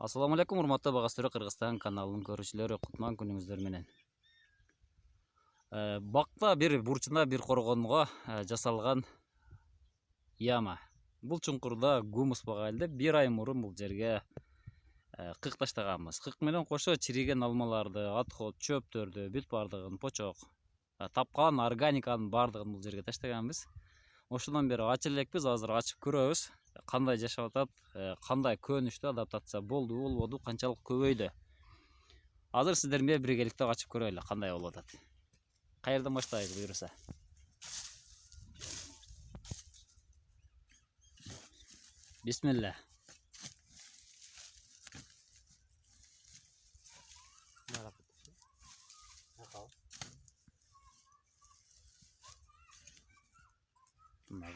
Assalamu alaikum, урматтуу Багастыры Кыргызстан каналынын көрүүчүлөрү, кутман күнүңүздөр менен. Бакта бир бурчуна бир коргонго жасалган яма. Бул чуңкурда гумус бага эле бир ай мурун бул жерге кык таштаганбыз. Кык менен кошо чириген алмаларды, отход, чөптөрдү, бүт бардыгын, почок, тапкан органиканын бардыгын бул жерге таштаганбыз. Ошондон бери ача элекпиз, азыр ачып көрөбүз. Кандай жашап атат, кандай көнүштү, адаптация болду, болбоду, канчалык көбөйдү. Азыр сиздер менен биргеликте ачып көрөлү, кандай болуп атат. Каерден баштайлы буюрса? Бисмилла.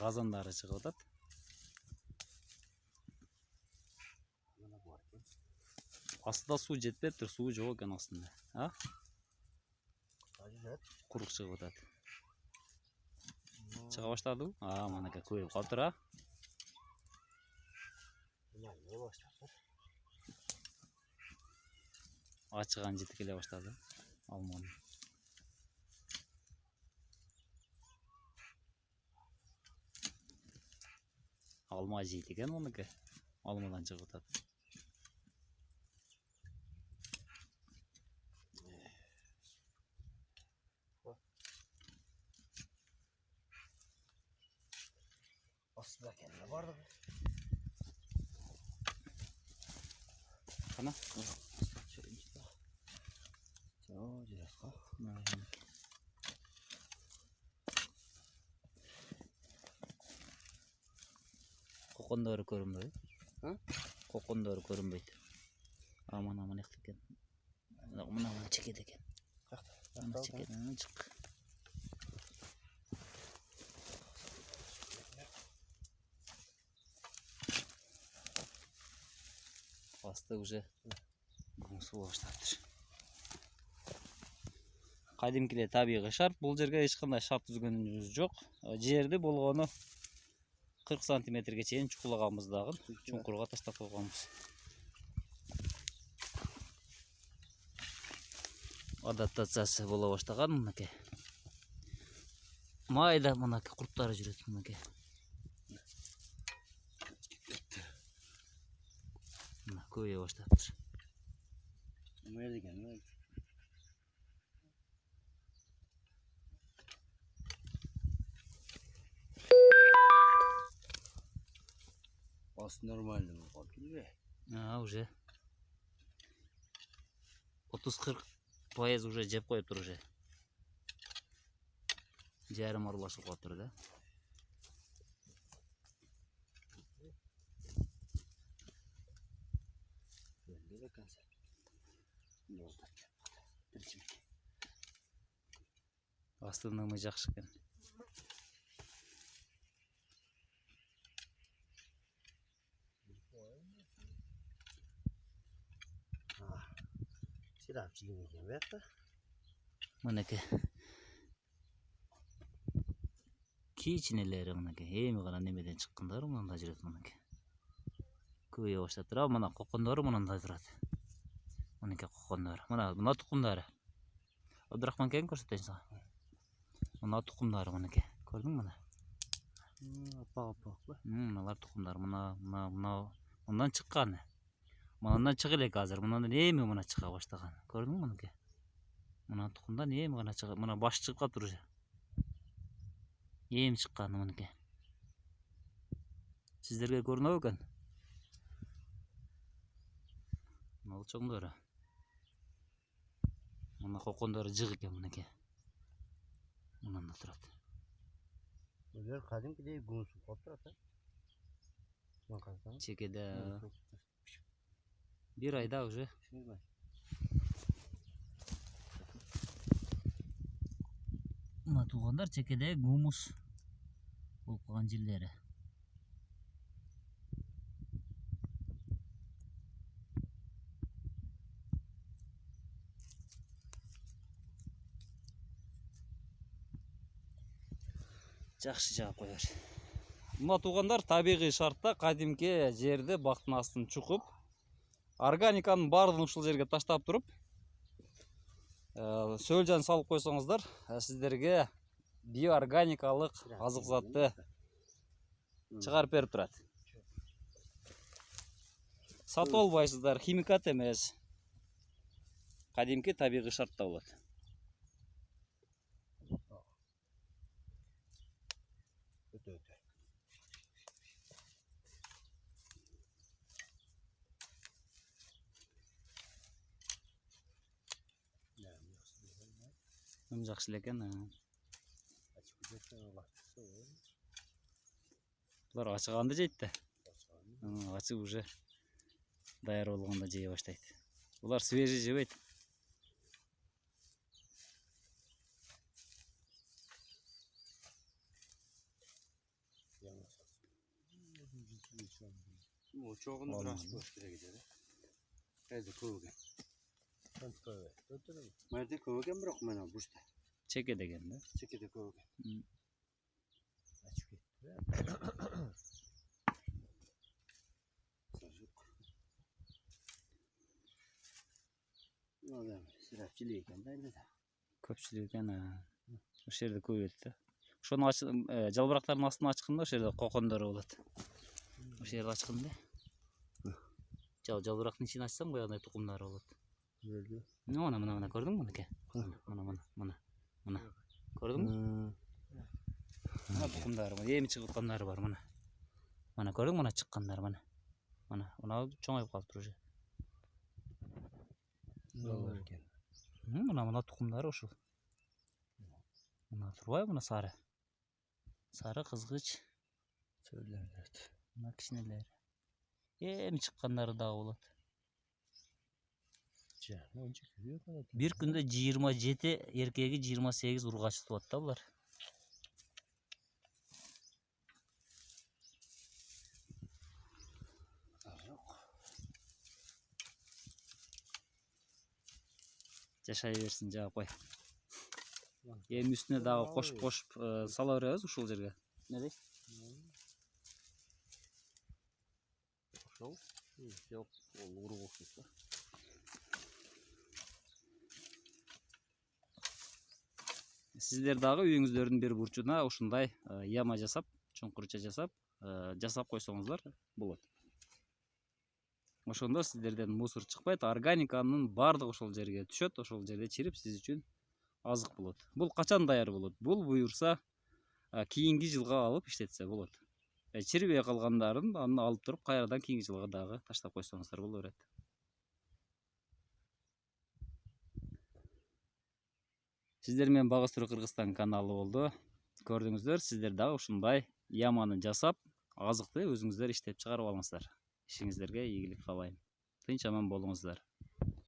Газондары чыгып атат. Астыда суу жетпептир, суу жок экен астында. Курук чыгып атат. Чыга баштадыбы? Мынакей көйүп калыптыр, Ачыган жетип келе баштады. Алманы. Алма жейт экен мынакей. Алмадан чыгып атат. Aslında kendine vardı. Kana? Kokondori көрүнбөйт. Kokondori көрүнбөйт. Аман экти экен. Мына чекет экен. Мына чекетин чык. Асты уже гумсу баштаптыр. Кадимкиле табигый шарт. Бул жерге эч кандай шарт түзгөнүбүз жок. Жерди болгону 40 сантиметрге чейин чукулаганбыз дагы. Чуңкурга таштап койгонбуз. Адаптациясы боло баштаган мынакей. Майда мынакей курттары жүрөт мынакей. Көбөйө баштаптыр. Ne degen ne? Aslında normalde mi kalkıyor? Уже 30-40% уже жеп коюптур уже. Жарым аралашып калыптыр да. Böyle kanser. Ne oldu? Астынымы жакшы экен. Sirapçılık eкен бияқта. Мынакей. Кичинелери мынакей. Эми гана немеден чыккандар мында жүрөт мынакей. Көбөйө баштаптыр. Мына кокондору мындай турат. Мынакей кокондор. Мына тукумдары. Абдрахман кен көрсөтөйүн сага. Мына тукумдары мынакей. Көрдүңбү мына? Апак-апак. Мыналар тукумдар. Мындан чыккан. Мындан чыгы элек азыр. Мындан эми мына чыга баштаган. Көрдүңбү мынакей? Мына тукумдан эми гана чыга. Мына баш чыгып калыптыр уже. Эми чыккан мынакей. Сиздерге көрүнөбү экен? Мына чоңдору. Мына кокондору жык экен мынакей. Мындан да турат. Öler kadimkidey gumsuz kalktı. Чекеде бир айда уже. Мына туугандар чекеде гумус болуп калган жерлери. Жакшы жаап коёр. Мына туугандар табигый шартта кадимки жерди бактын астын чукуп, органиканын баардыгын ушул жерге таштап туруп сөөлжан салып койсоңуздар сиздерге биоорганикалык азык затты чыгарып берип турат. Сатып албайсыздар, химикат эмес. Кадимки табигый шартта болот. Өтө. Жакшы эле экен. Булар ачыганды жейт да. Ачып уже даяр болгондо жей баштайт. Булар свежий жебейт. Çoğunu biraz göstere gidelim. Hadi kovugen. Merde kovugen bırak bana burada. Çeke деген да. Çekede kovugen. Açık et. Sarık. Ne oldu? Sırapçılığı ekan da elde de. Көпчүлүк экен. Ошол жерде көбөйт да. Ошону жалбырактардын астына ачканда ошол жерде кокондору болот. Ошол жерди ачканда. Жалбырактын ичин ачсам баягындай тукумдары болот. Мына көрдүңбү мынакей? Мына. Көрдүңбү? Мына тукумдары, эми чыгып аткандары бар мына. Мына көрдүңбү мына чыккандары мына. Мына чоңоюп калыптыр уже. Мына тукумдары ушул. Мына турбайбы мына сары. Сары кызгыч. Мына кичинелер. Эми чыккандары дагы болот. Бир күндө 27 эркеги 28 ургач тутат да булар. Жашай берсин, жаап кой. Эми үстүнө дагы кошуп сала беребиз ушул жерге. Не дейсиз? Yok, olur olsun. Сиздер дагы үйүңүздөрдүн бир бурчуна ушундай яма жасап, чоңкурча жасап койсоңуздар болот. Ошондо сиздерден мусор чыкпайт, органиканын баардыгы ошол жерге түшөт, ошол жерде чирип сиз үчүн азык болот. Бул качан даяр болот? Бул буюрса кийинки жылга алып иштетсе болот. Чирибей калгандарын аны алып туруп кайрадан кийинки жылга дагы таштап койсоңуздар боло берет. Сиздер менен Багыстыруу Кыргызстан каналы болду. Көрдүңүздөр, сиздер дагы ушундай яманы жасап, азыкты өзүңүздөр иштеп чыгарып алыңыздар. Ишиңиздерге ийгилик каалайм. Тынч аман болуңуздар.